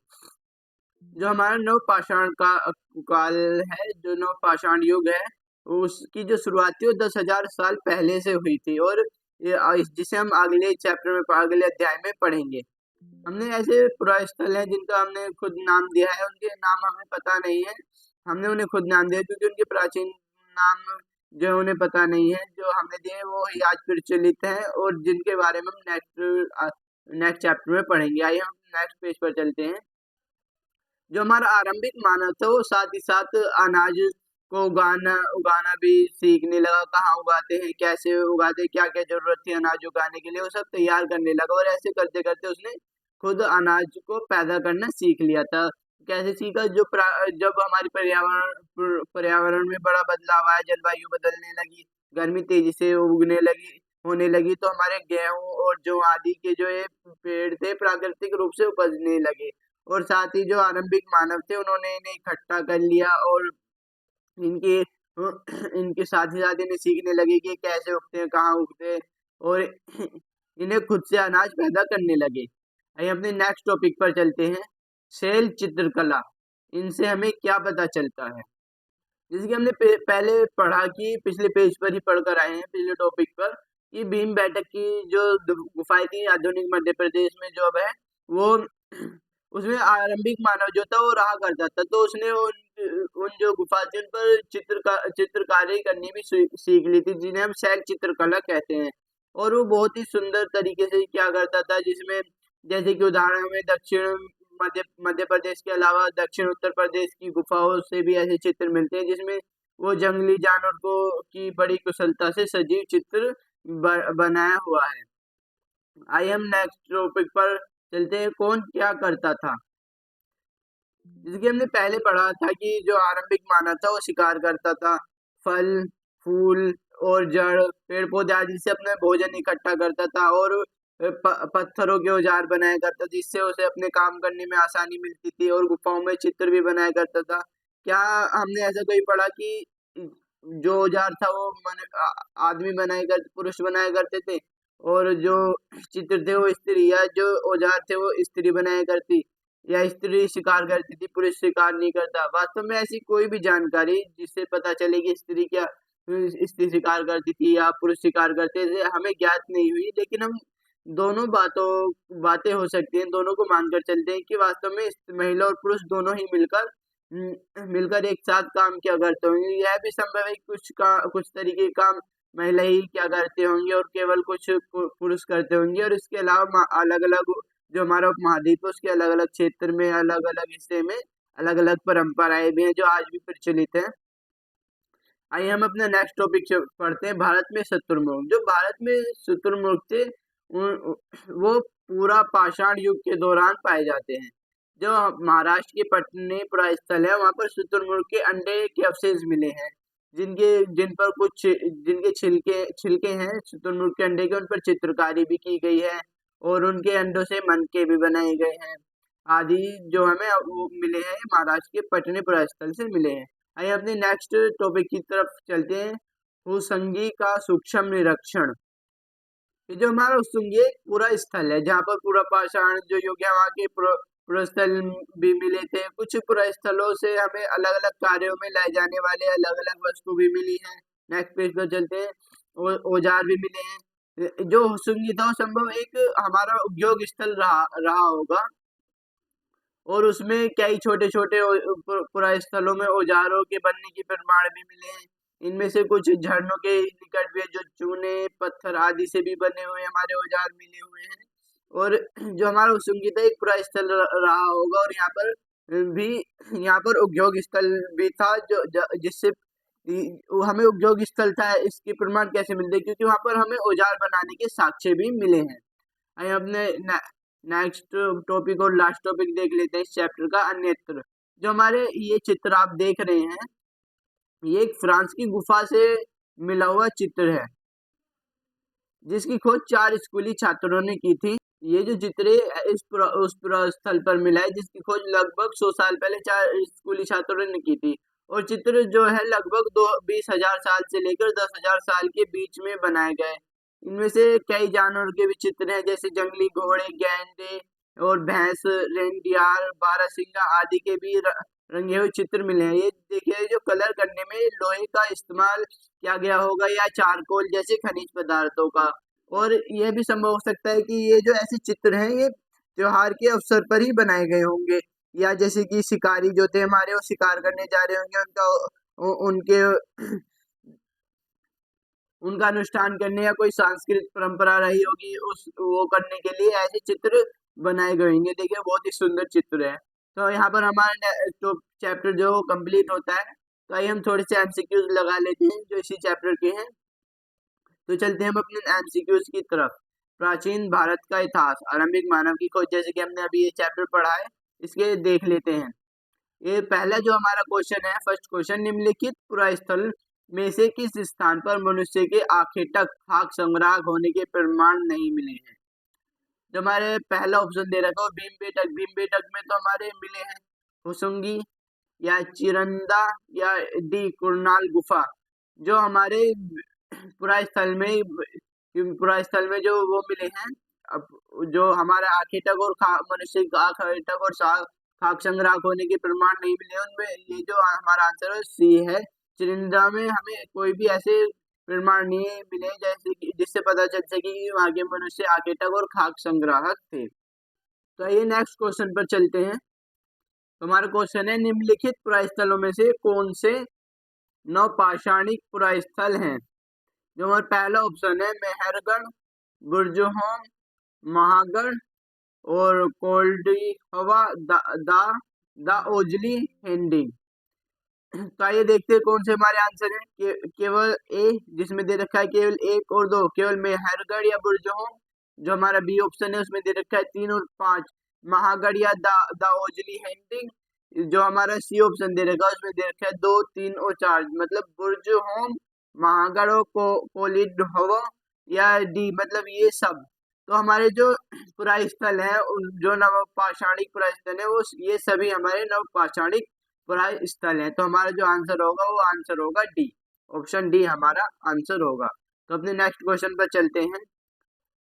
जो हमारा नव पाषाण का काल है, जो नव पाषाण युग है, उसकी जो शुरुआत थी वो 10,000 साल पहले से हुई थी। और जिसे हम अगले चैप्टर में, अगले अध्याय में पढ़ेंगे। हमने ऐसे पुरास्थल हैं जिनका हमने खुद नाम दिया है, उनके नाम हमें पता नहीं है, हमने उन्हें खुद नाम दिया क्योंकि उनके प्राचीन नाम जो उन्हें पता नहीं है, जो हमने दिए वो ही आज प्रचलित है, और जिनके बारे में हम नेक्स्ट चैप्टर में पढ़ेंगे। आइए हम नेक्स्ट पेज पर चलते हैं। जो हमारा आरंभिक मानव था वो साथ ही साथ अनाज को उगाना भी सीखने लगा। कहाँ उगाते हैं, कैसे उगाते हैं, क्या क्या जरूरत थी अनाज उगाने के लिए, वो सब तैयार करने लगा। और ऐसे करते करते उसने खुद अनाज को पैदा करना सीख लिया था। कैसे सीखा? जब हमारी पर्यावरण में बड़ा बदलाव आया, जलवायु बदलने लगी, गर्मी तेजी से होने लगी, तो हमारे गेहूं और जो आदि के जो ये पेड़ थे प्राकृतिक रूप से उपजने लगे। और साथ ही जो आरंभिक मानव थे उन्होंने इन्हें इकट्ठा कर लिया, और इनके इनके साथ ही साथ इन्हें सीखने लगे कि कैसे उगते हैं, कहाँ उगते हैं, और इन्हें खुद से अनाज पैदा करने लगे। आइए अपने नेक्स्ट टॉपिक पर चलते हैं। शैल चित्रकला, इनसे हमें क्या पता चलता है? जैसे कि हमने पहले पढ़ा कि पिछले पेज पर ही पढ़कर आए हैं, पिछले टॉपिक पर, कि भीम बेटक की जो गुफाएं थी आधुनिक मध्य प्रदेश में जो अब है, वो उसमें आरंभिक मानव जो था वो रहा करता था। तो उसने उन जो गुफा थी उन पर चित्रकारी करनी भी सीख ली थी, जिन्हें हम शैल चित्रकला कहते हैं। और वो बहुत ही सुंदर तरीके से क्या करता था, जिसमें जैसे कि उदाहरण में दक्षिण मध्य प्रदेश के अलावा दक्षिण उत्तर प्रदेश की गुफाओं से भी ऐसे चित्र मिलते हैं, जिसमें वो जंगली जानवर को की बड़ी कुशलता से सजीव चित्र बनाया हुआ है। आइए हम नेक्स्ट टॉपिक पर चलते हैं। कौन क्या करता था? जैसे कि हमने पहले पढ़ा था कि जो आरंभिक मानव था वो शिकार करता था, फल फूल और जड़ पेड़ पौधे आदि से अपना भोजन इकट्ठा करता था, और पत्थरों के औजार बनाया करता था, जिससे उसे अपने काम करने में आसानी मिलती थी, और गुफाओं में चित्र भी बनाया करता था। क्या हमने ऐसा कहीं पढ़ा कि जो औजार था वो आदमी पुरुष बनाया करते थे, और जो चित्र थे वो स्त्री, या जो औजार थे वो स्त्री बनाया करती, या स्त्री शिकार करती थी, पुरुष शिकार नहीं करता? वास्तव में ऐसी कोई भी जानकारी जिससे पता चले कि स्त्री शिकार करती थी या पुरुष शिकार करते थे हमें ज्ञात नहीं हुई, लेकिन हम दोनों बातें हो सकती हैं, दोनों को मानकर चलते हैं कि वास्तव में महिला और पुरुष दोनों ही मिलकर एक साथ काम किया करते होंगे। यह भी संभव है कि कुछ तरीके काम महिला ही क्या करते होंगे और केवल कुछ पुरुष करते होंगे। और इसके अलावा अलग अलग जो हमारा उपमहाद्वीप है उसके अलग अलग क्षेत्र में, अलग अलग हिस्से में अलग अलग परंपराएं भी हैं जो आज भी प्रचलित है। आइए हम अपना नेक्स्ट टॉपिक पढ़ते हैं। भारत में शुतुरमुर्ग, जो भारत में शुतुरमुर्ग थे वो पूरा पाषाण युग के दौरान पाए जाते हैं। जो महाराष्ट्र के पटनेपुरा स्थल है वहां पर शुतुरमुर्ग के अंडे के अवशेष मिले हैं, जिनके छिलके हैं शुतुरमुर्ग के अंडे के, उन पर चित्रकारी भी की गई है, और उनके अंडों से मनके भी बनाए गए हैं आदि, जो हमें वो मिले हैं महाराष्ट्र के पटनेपुरा स्थल से मिले हैं। आइए अपने नेक्स्ट टॉपिक की तरफ चलते हैं। भूसंगी का सूक्ष्म निरीक्षण। ये जो हमारा भूसुंगी एक पूरा स्थल है जहाँ पर पूरा पाषाण जो युग है वहाँ के पुरास्थल भी मिले थे। कुछ पुरास्थलों से हमें अलग अलग कार्यों में लाए जाने वाले अलग अलग वस्तु भी मिली है। नेक्स्ट पेज पर चलते हैं। औजार भी मिले हैं। जो भूसुंगी था वो संभव एक हमारा उद्योग स्थल रहा होगा, और उसमें कई छोटे छोटे पुरास्थलों में औजारों के बनने की प्रमाण भी मिले हैं। इनमें से कुछ झरनों के निकट भी जो चूने पत्थर आदि से भी बने हुए हमारे औजार मिले हुए हैं। और जो हमारा सुंगीता एक पुरास्थल रहा होगा, और भी यहाँ पर उद्योग स्थल भी था, जिससे हमें उद्योग स्थल था इसके प्रमाण कैसे मिलते हैं? क्योंकि वहां पर हमें औजार बनाने के साक्ष्य भी मिले हैं। आइए अपने नेक्स्ट टॉपिक और लास्ट टॉपिक देख लेते हैं इस चैप्टर का, अन्यत्र। जो हमारे ये चित्र आप देख रहे हैं, ये एक फ्रांस की गुफा से मिला हुआ चित्र है, जिसकी खोज 4 स्कूली छात्रों ने की थी। ये जो चित्र है उस स्थल पर मिला है, जिसकी खोज लगभग 100 साल पहले 4 स्कूली छात्रों ने की थी। और चित्र जो है लगभग 20,000 साल से लेकर 10,000 साल के बीच में बनाए गए। इनमें से कई जानवरों के भी चित्र हैं, जैसे जंगली घोड़े, गैंडे और भैंस, रेनडियर, बारहसिंगा आदि के भी रंगे हुए चित्र मिले हैं। ये देखिए, जो कलर करने में लोहे का इस्तेमाल किया गया होगा या चारकोल जैसे खनिज पदार्थों का। और यह भी संभव हो सकता है कि ये जो ऐसे चित्र हैं, ये त्योहार के अवसर पर ही बनाए गए होंगे, या जैसे कि शिकारी जो थे हमारे, वो शिकार करने जा रहे होंगे, उनके उनका अनुष्ठान करने या कोई सांस्कृतिक परंपरा रही होगी, उस वो करने के लिए ऐसे चित्र बनाए गए होंगे। देखिए, बहुत ही सुंदर चित्र है। तो यहाँ पर हमारा तो चैप्टर जो कंप्लीट होता है। तो आइए हम थोड़े से एमसीक्यूज लगा लेते हैं जो इसी चैप्टर के हैं। तो चलते हैं हम अपने एमसीक्यूज की तरफ। प्राचीन भारत का इतिहास, आरंभिक मानव की खोज, जैसे कि हमने अभी ये चैप्टर पढ़ा है, इसके देख लेते हैं। ये पहला जो हमारा क्वेश्चन है, फर्स्ट क्वेश्चन, निम्नलिखित पुरास्थल में से किस स्थान पर मनुष्य के आखेटक खाक संग्रह होने के प्रमाण नहीं मिले हैं? जो हमारे पहला ऑप्शन दे रखा है भीमबेटक। भीमबेटक में तो हमारे मिले हैं हुसुंगी या चिरंदा या डी कुरनाल गुफा। जो हमारे पुरा स्थल में जो वो मिले हैं, अब जो हमारा आखेटक और मनुष्य का आखेटक और खाक संग्रह होने के प्रमाण नहीं मिले, उनमें ये जो हमारा आंसर है सी है। चिरिंदा में हमें कोई भी ऐसे प्रमाण नहीं मिले जैसे कि जिससे पता चल सके कि वहाँ के मनुष्य आखेटक और खाक संग्राहक थे। तो आइए नेक्स्ट क्वेश्चन पर चलते हैं। तो हमारा क्वेश्चन है, निम्नलिखित पुरास्थलों में से कौन से नवपाषाणिक पुरास्थल हैं? जो हमारा पहला ऑप्शन है मेहरगढ़, बुर्जहोम, महागढ़ और कोल्डी हवा दा ओजली हेंडिंग। तो आइए देखते हैं कौन से हमारे आंसर है। केवल ए, जिसमें दे रखा है केवल 1 और 2, केवल मेहरगढ़ या बुर्जहोम। जो हमारा बी ऑप्शन है उसमें दे रखा है 3 और 5, महागढ़ या दा ओजली हेंडिंग। जो हमारा सी ऑप्शन दे रखा है उसमें दे रखा है 2, 3 और 4, मतलब बुर्जहोम, महागढ़ और कोलिड हवा, या डी मतलब ये सब। तो हमारे जो पुरास्थल है, जो नवपाषाणिक पुरास्थल है, वो ये सभी हमारे नवपाषाणिक पुरास्थल है। तो हमारा जो आंसर होगा वो आंसर होगा डी, ऑप्शन डी हमारा आंसर होगा। तो अपने नेक्स्ट क्वेश्चन पर चलते हैं।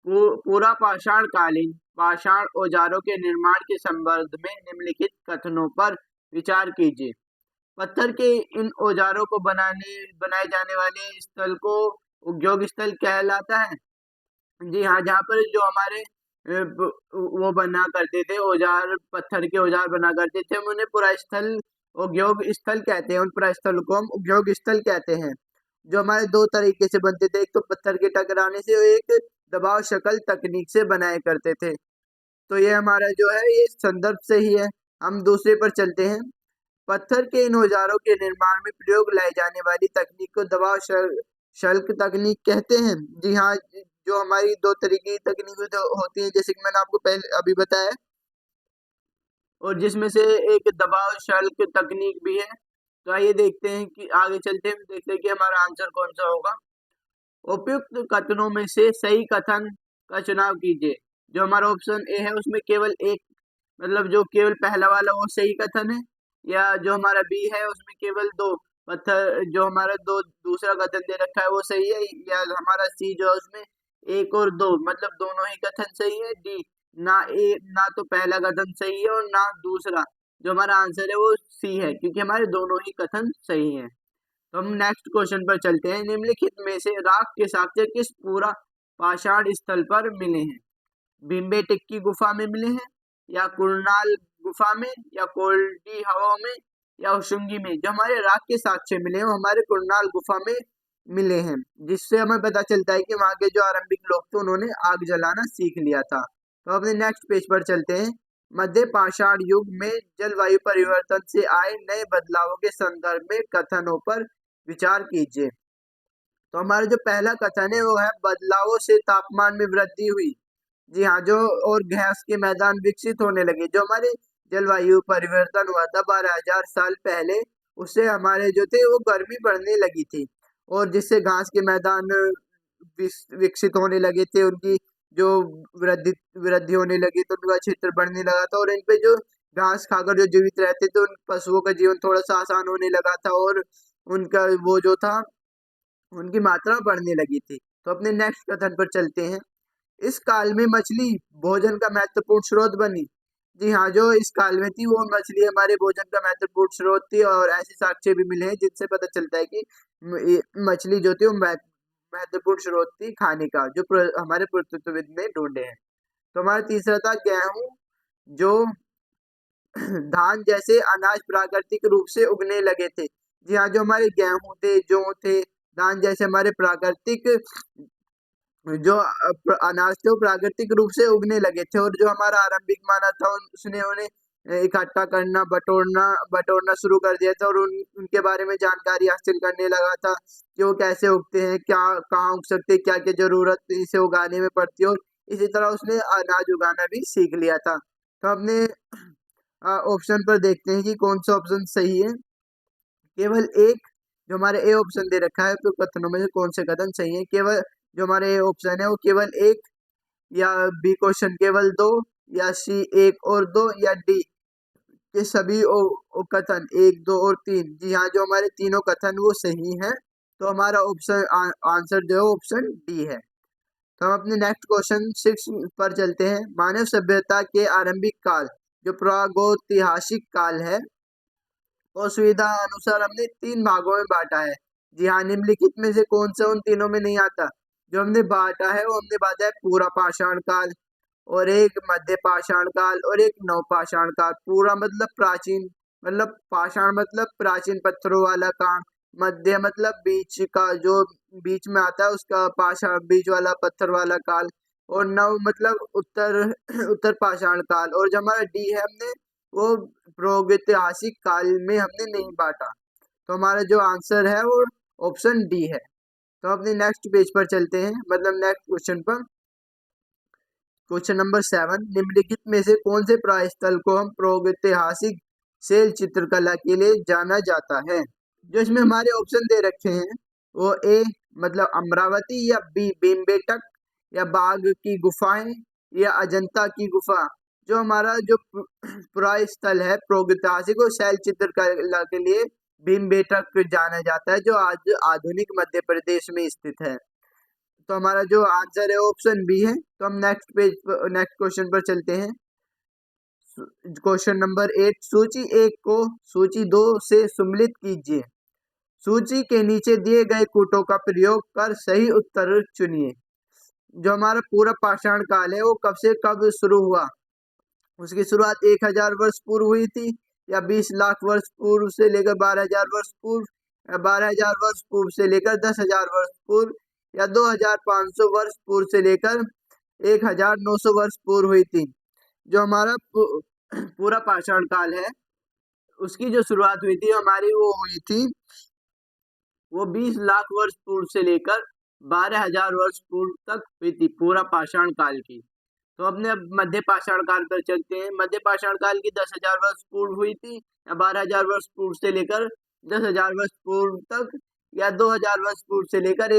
पूरा पाषाण कालीन पाषाण औजारों के निर्माण के संबंध में निम्नलिखित कथनों पर विचार कीजिए। पत्थर के इन औजारों को बनाए जाने वाले स्थल को उद्योग स्थल कहलाता है। जी हाँ, जहाँ पर जो हमारे वो बना करते थे औजार, पत्थर के औजार बना करते थे, हम उन्हें पुरास्थल उद्योग स्थल कहते हैं। उन पुरास्थल को हम उद्योग स्थल कहते हैं। जो हमारे 2 तरीके से बनते थे, एक तो पत्थर के टकराने से और एक दबाव शकल तकनीक से बनाए करते थे। तो ये हमारा जो है ये संदर्भ से ही है। हम दूसरे पर चलते हैं। पत्थर के इन औजारों के निर्माण में प्रयोग लाई जाने वाली तकनीक को दबाव शल्क तकनीक कहते हैं। जी हाँ, जो हमारी 2 तरीके की तकनीक होती है, जैसे कि मैंने आपको पहले अभी बताया, और जिसमें से एक दबाव शल्क तकनीक भी है। तो आइए देखते हैं कि आगे चलते हैं, देखते हैं कि हमारा आंसर कौन सा होगा। उपयुक्त कथनों में से सही कथन का चुनाव कीजिए। जो हमारा ऑप्शन ए है उसमें केवल एक, मतलब जो केवल पहला वाला वो सही कथन है, या जो हमारा बी है उसमें केवल 2 पत्थर, जो हमारा दूसरा कथन दे रखा है वो सही है, या हमारा सी जो है उसमें 1 और 2 मतलब दोनों ही कथन सही है। डी ना तो पहला कथन सही है और ना दूसरा। जो हमारा आंसर है वो सी है, क्योंकि हमारे दोनों ही कथन सही है। तो हम नेक्स्ट क्वेश्चन पर चलते हैं। निम्नलिखित में से राख के साक्ष्य किस पूरा पाषाण स्थल पर मिले हैं? भीमबेटक की गुफा में मिले हैं, या कुरनाल गुफा में, या कोल्डी हवा में, या हुसुंगी में? जो हमारे राख के साक्ष्य मिले हैं वो हमारे कुरनाल गुफा में मिले हैं, जिससे हमें पता चलता है कि वहाँ के जो आरंभिक लोग थे उन्होंने आग जलाना सीख लिया था। तो अपने नेक्स्ट पेज पर चलते हैं। मध्य पाषाण युग में जलवायु परिवर्तन से आए नए बदलावों के संदर्भ में कथनों पर विचार कीजिए। तो हमारा जो पहला कथन है वो है बदलावों से तापमान में वृद्धि हुई। जी हाँ, जो और घास के मैदान विकसित होने लगे। जो हमारे जलवायु परिवर्तन हुआ था 12,000 साल पहले, उससे हमारे जो थे वो गर्मी बढ़ने लगी थी, और जिससे घास के मैदान विकसित होने लगे थे, उनकी जो वृद्धि वृद्धि होने लगी, तो उनका क्षेत्र बढ़ने लगा था, और इन पे जो घास खाकर जो जीवित रहते थे, उन पशुओं का जीवन थोड़ा सा आसान होने लगा था, और उनका वो जो था, उनकी मात्रा बढ़ने लगी थी। तो अपने नेक्स्ट कथन पर चलते हैं। इस काल में मछली भोजन का महत्वपूर्ण स्रोत बनी। जी हाँ, जो इस काल में थी वो मछली हमारे भोजन का महत्वपूर्ण स्रोत थी, और ऐसे साक्ष्य भी मिले हैं जिनसे पता चलता है कि ये मछली जो थी वो महत्वपूर्ण स्रोत थी खाने का, जो हमारे पुरातत्वविद ने ढूंढे हैं। तो हमारा तीसरा था गेहूं, जो धान जैसे अनाज प्राकृतिक रूप से उगने लगे थे। जी हाँ, जो हमारे गेहूं थे, जौ थे, धान जैसे हमारे प्राकृतिक जो अनाज थे वो प्राकृतिक रूप से उगने लगे थे, और जो हमारा आरंभिक मानव था उसने उन्हें इकट्ठा करना, बटोरना बटोरना शुरू कर दिया था, और उनके बारे में जानकारी हासिल करने लगा था कि वो कैसे उगते हैं, क्या कहाँ उग सकते हैं, क्या क्या जरूरत इसे उगाने में पड़ती है, और इसी तरह उसने अनाज उगाना भी सीख लिया था। तो अपने ऑप्शन पर देखते हैं कि कौन सा ऑप्शन सही है। केवल एक, जो हमारे ए ऑप्शन दे रखा है, तो कथनों में से कौन से कथन सही है। केवल जो हमारे ए ऑप्शन है वो केवल एक, या बी क्वेश्चन केवल दो, या सी एक और दो, या डी के सभी कथन एक, दो और तीन। जी हाँ, जो हमारे तीनों कथन वो सही हैं। तो हमारा ऑप्शन आंसर जो है ऑप्शन डी है। तो हम अपने नेक्स्ट क्वेश्चन 6 पर चलते हैं। मानव सभ्यता के आरंभिक काल, जो प्रागैतिहासिक काल है, और सुविधा अनुसार हमने 3 भागों में बांटा है। जी हाँ, निम्नलिखित में से कौन सा उन तीनों में नहीं आता। जो हमने बांटा है वो हमने बांटा है पूरा पाषाण काल, और एक मध्य पाषाण काल, और एक नव पाषाण काल। पूरा मतलब प्राचीन, मतलब पाषाण मतलब प्राचीन पत्थरों वाला काल, मध्य मतलब बीच का, जो बीच में आता है उसका पाषाण, बीच वाला पत्थर वाला काल, और नव मतलब उत्तर उत्तर पाषाण काल, और जो हमारा डी है हमने वो प्रागैतिहासिक काल में हमने नहीं बांटा। तो हमारा जो आंसर है वो ऑप्शन डी है। तो अपने नेक्स्ट पेज पर चलते हैं, मतलब नेक्स्ट क्वेश्चन पर। क्वेश्चन नंबर 7, निम्नलिखित में से कौन से प्रायस्थल को हम प्रागैतिहासिक शैल चित्रकला के लिए जाना जाता है। जो इसमें हमारे ऑप्शन दे रखे हैं वो ए मतलब अमरावती, या बी भीमबेटक, या बाघ की गुफाएं, या अजंता की गुफा। जो हमारा जो पुराय स्थल है प्रागैतिहासिक और शैल चित्रकला के लिए भीमबेटक जाना जाता है, जो आज आधुनिक मध्य प्रदेश में स्थित है। तो हमारा जो आंसर है ऑप्शन बी है। तो हम नेक्स्ट पेज पर, नेक्स्ट क्वेश्चन पर चलते हैं। क्वेश्चन नंबर 8, सूची 1 को सूची 2 से सम्मिलित कीजिए। सूची के नीचे दिए गए कूटों का प्रयोग कर सही उत्तर चुनिए। जो हमारा पूरा पाषाण काल है वो कब से कब शुरू हुआ। उसकी शुरुआत 1,000 वर्ष पूर्व हुई थी, या 20 लाख वर्ष पूर्व से लेकर 12,000 वर्ष पूर्व, या 12,000 वर्ष पूर्व से लेकर 10,000 वर्ष पूर्व, या 2,500 वर्ष पूर्व से लेकर 1,900 वर्ष पूर्व हुई थी। जो हमारा पूरा पाषाण काल है उसकी जो शुरुआत हुई थी हमारी, वो हुई थी, वो 20 लाख वर्ष पूर्व से लेकर 12,000 वर्ष पूर्व तक हुई थी, पूरा पाषाण काल की। तो अपने अब मध्य पाषाण काल पर चलते हैं। मध्य पाषाण काल की 10,000 वर्ष पूर्व हुई थी, या 12,000 वर्ष पूर्व से लेकर 10,000 वर्ष पूर्व तक, या 2,000 वर्ष पूर्व से लेकर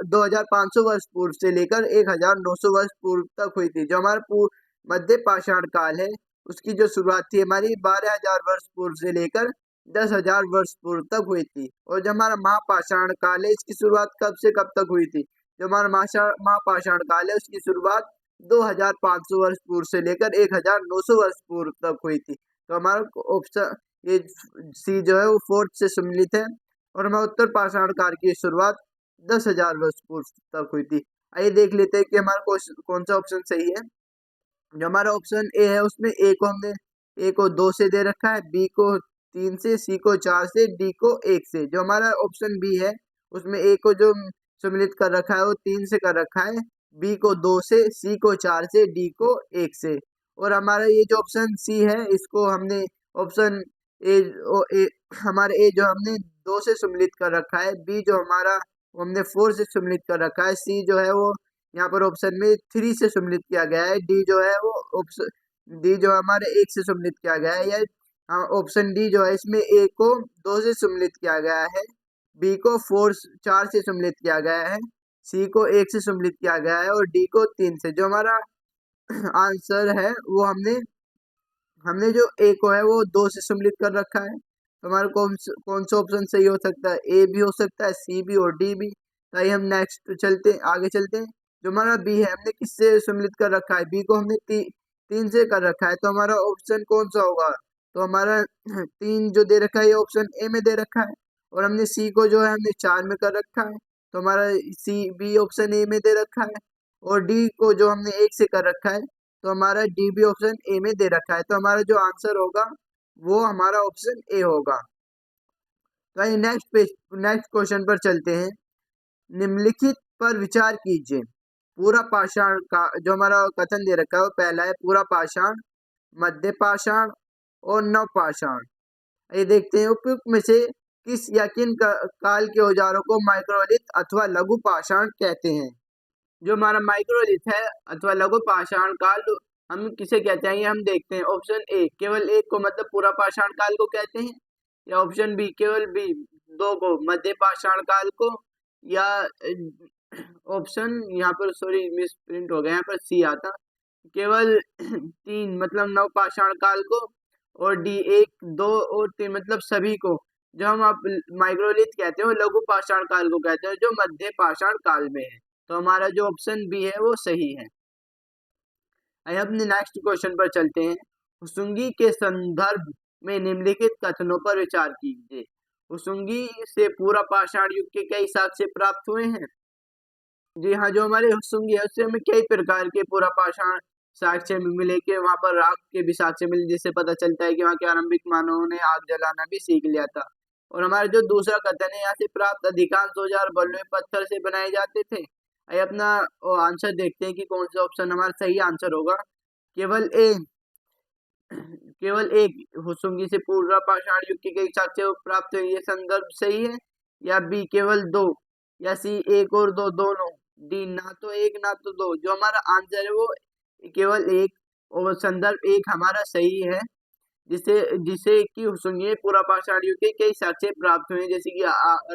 2,500 वर्ष पूर्व से लेकर 1,900 वर्ष पूर्व तक हुई थी। जो हमारा मध्य पाषाण काल है उसकी जो शुरुआत थी हमारी 12,000 वर्ष पूर्व से लेकर 10,000 वर्ष पूर्व तक हुई थी। और जो हमारा महापाषाण काल है इसकी शुरुआत कब से कब तक हुई थी। जो हमारा महापाषाण काल है उसकी शुरुआत 2,500 वर्ष पूर्व से लेकर 1,900 वर्ष पूर्व तक हुई थी। तो हमारा ऑप्शन ये सी जो है वो फोर्थ से सम्मिलित है, और हमारा उत्तर पाषाण काल की शुरुआत 10,000 वर्ष पूर्व तक हुई थी। आइए देख लेते हैं कि हमारा कौन सा ऑप्शन सही है। जो हमारा ऑप्शन ए है उसमें ए को हमने ए को 2 से दे रखा है, बी को 3 से, सी को 4 से, डी को 1 से। जो हमारा ऑप्शन बी है उसमें ए को जो सम्मिलित कर रखा है वो 3 से कर रखा है, बी को 2 से, सी को 4 से, डी को 1 से। और हमारा ये जो ऑप्शन सी है इसको हमने ऑप्शन ए, ए हमारे ए जो हमने 2 से सम्मिलित कर रखा है, बी जो हमारा वो हमने 4 से सम्मिलित कर रखा है, सी जो है वो यहाँ पर ऑप्शन में 3 से सम्मिलित किया गया है। डी जो है वो ऑप्शन डी जो हमारे 1 से सम्मिलित किया गया है, या ऑप्शन डी जो है इसमें ए को 2 से सम्मिलित किया गया है, बी को 4 से सम्मिलित किया गया है, सी को 1 से सम्मिलित किया गया है और डी को 3 से। जो हमारा आंसर है वो हमने हमने जो ए को है वो 2 से सम्मिलित कर रखा है। तो हमारा कौन सा ऑप्शन सही हो सकता है? ए भी हो सकता है, सी भी और डी भी। ताकि हम नेक्स्ट आगे चलते हैं। जो हमारा बी है हमने किससे सम्मिलित कर रखा है? बी को हमने 3 से कर रखा है। तो हमारा ऑप्शन कौन सा होगा? तो हमारा 3 जो दे रखा है ये ऑप्शन ए में दे रखा है, और हमने सी को जो है हमने 4 में कर रखा है। तो हमारा सी बी ऑप्शन ए में दे रखा है, और डी को जो हमने 1 से कर रखा है, तो हमारा डी भी ऑप्शन ए में दे रखा है। तो हमारा जो आंसर होगा वो हमारा ऑप्शन ए होगा। तो नेक्स्ट क्वेश्चन पर चलते हैं। निम्नलिखित पर विचार कीजिए। पूरा पाषाण का जो हमारा कथन दे रखा है वो पहला है पूरा पाषाण, मध्य पाषाण और नव पाषाण। ये देखते हैं उपयुक्त में से किस या किन काल के औजारों को माइक्रोलिथ अथवा लघु पाषाण कहते हैं। जो हमारा माइक्रोलिथ है अथवा लघु पाषाण काल हम किसे कहते हैं ये हम देखते हैं। ऑप्शन ए केवल एक को मतलब पूरा पाषाण काल को कहते हैं, या ऑप्शन बी केवल बी 2 को मध्य पाषाण काल को, या ऑप्शन यहाँ पर सॉरी मिस प्रिंट हो गया, यहाँ पर सी आता केवल 3 मतलब नव पाषाण काल को, और डी 1 2 और 3 मतलब सभी को। जो हम आप माइक्रोलिथ कहते हैं वो लघु पाषाण काल को कहते हैं जो मध्य पाषाण काल में है। तो हमारा जो ऑप्शन बी है वो सही है। आइए अपने नेक्स्ट क्वेश्चन पर चलते हैं। हुसुंगी के संदर्भ में निम्नलिखित कथनों पर विचार कीजिए। हुसुंगी से पूरा पाषाण युग के कई साक्ष्य प्राप्त हुए हैं। जी हाँ, जो हमारे हुसुंगी है उससे हमें कई प्रकार के पूरा पाषाण साक्ष्य मिले कि वहां पर राख के भी साक्ष्य मिले, जिससे पता चलता है कि वहां के आरंभिक मानवों ने आग जलाना भी सीख लिया था। और हमारा जो दूसरा कथन है, यहाँ से प्राप्त अधिकांश औजार बलुए पत्थर से बनाए जाते थे। आइए अपना आंसर देखते हैं कि कौन सा ऑप्शन हमारा सही आंसर होगा। केवल एक हुसुंगी से पूर्व पाषाण युग के कई साक्ष्य प्राप्त हुए, ये संदर्भ सही है, या बी केवल 2, या सी 1 और 2 दोनों, डी ना तो 1 ना तो 2। जो हमारा आंसर है वो केवल 1 और संदर्भ 1 हमारा सही है, जिसे जिसे कि हुसुंगी पूरा पाषाण युग के कई साक्ष्य प्राप्त हुए, जैसे कि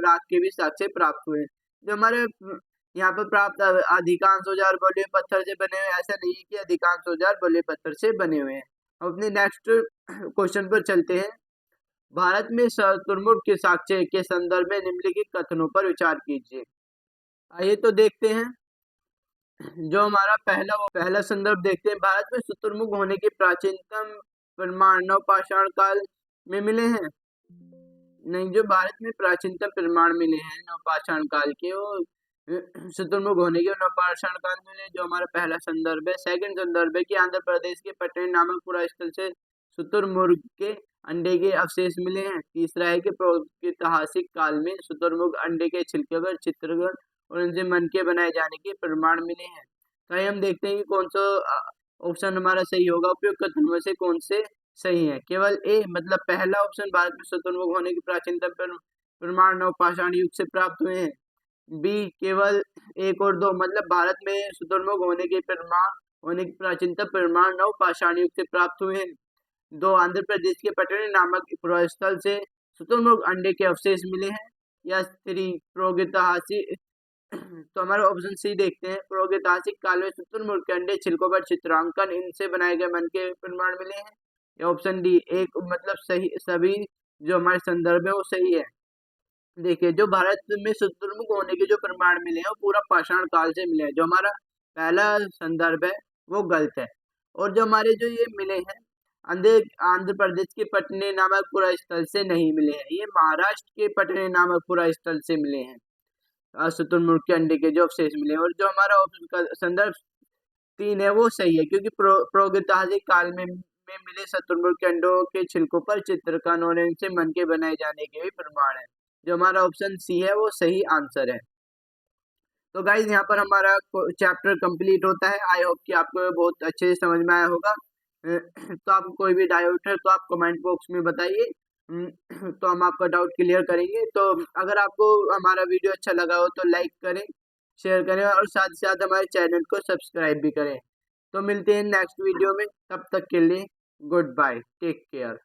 राख के भी साक्ष्य प्राप्त हुए। जो हमारे यहाँ पर प्राप्त अधिकांश औजार बलुए पत्थर से बने हुए, ऐसा नहीं है कि अधिकांश औजार बलुए पत्थर से बने हुए हैं। अपने नेक्स्ट क्वेश्चन पर चलते हैं। भारत में शुतुरमुर्ग के साक्ष्य के संदर्भ में निम्नलिखित कथनों पर विचार कीजिए। आइए तो देखते हैं। जो हमारा पहला संदर्भ देखते हैं। भारत में शुतुरमुर्ग होने के प्राचीनतम प्रमाण नवपाषाण काल में मिले हैं। नहीं, जो भारत में प्राचीनतम प्रमाण मिले हैं नवपाषाण काल के वो शुतुरमुर्ग होने के नवपाषाण काल में मिले। जो हमारा पहला संदर्भ है। सेकंड संदर्भ है कि आंध्र प्रदेश के पटनी नामक पुरा स्थल से शुतुरमुर्ग के अंडे के अवशेष मिले हैं। तीसरा है कि प्रागैतिहासिक काल में शुतुरमुर्ग अंडे के छिलके पर चित्रकरण और उनसे मनके बनाए जाने के प्रमाण मिले हैं। तो हम देखते हैं कि कौन सा ऑप्शन हमारा सही होगा। उपयुक्त कथनों में से कौन से सही है? केवल ए मतलब पहला ऑप्शन, भारत में शुतुरमुर्ग होने के प्राचीनतम प्रमाण नवपाषाण युग से प्राप्त हुए हैं। बी केवल 1 और 2 मतलब भारत में शुतुरमुर्ग होने के प्राचीनतम प्रमाण नवपाषाण युग से प्राप्त हुए हैं। 2 आंध्र प्रदेश के पटनी नामक स्थल से शुतुरमुर्ग अंडे के अवशेष मिले हैं। या 3 प्रागैतिहासिक तो हमारा ऑप्शन सी देखते हैं। प्रागैतिहासिक काल में शुतुरमुर्ग के अंडे छिलकों पर चित्रांकन इनसे बनाए गए मन के प्रमाण मिले हैं। या ऑप्शन डी 1 मतलब सही सभी जो हमारे संदर्भ है वो सही है। देखिए, जो भारत में शुतुरमुर्ग होने के जो प्रमाण मिले हैं वो पूरा पाषाण काल से मिले हैं। जो हमारा पहला संदर्भ है वो गलत है। और जो हमारे जो ये मिले हैं आंध्र प्रदेश के पटने नामक पुरा स्थल से नहीं मिले हैं, ये महाराष्ट्र के पटने नामक पुरा स्थल से मिले हैं। शुतुरमुर्ग के अंडे के जो अवशेष मिले हैं। और जो हमारा ऑप्शन का संदर्भ 3 है वो सही है, क्योंकि प्रागैतिहासिक काल में मिले शुतुरमुर्ग के अंडों के छिलकों पर चित्रकरण और इनसे मन के बनाए जाने के भी प्रमाण है। जो हमारा ऑप्शन सी है वो सही आंसर है। तो गाइज यहाँ पर हमारा चैप्टर कंप्लीट होता है। आई होप कि आपको बहुत अच्छे से समझ में आया होगा। तो आपको कोई भी डाउट है तो आप कमेंट बॉक्स में बताइए, तो हम आपका डाउट क्लियर करेंगे। तो अगर आपको हमारा वीडियो अच्छा लगा हो तो लाइक करें, शेयर करें और साथ ही साथ हमारे चैनल को सब्सक्राइब भी करें। तो मिलते हैं नेक्स्ट वीडियो में, तब तक के लिए गुड बाय, टेक केयर।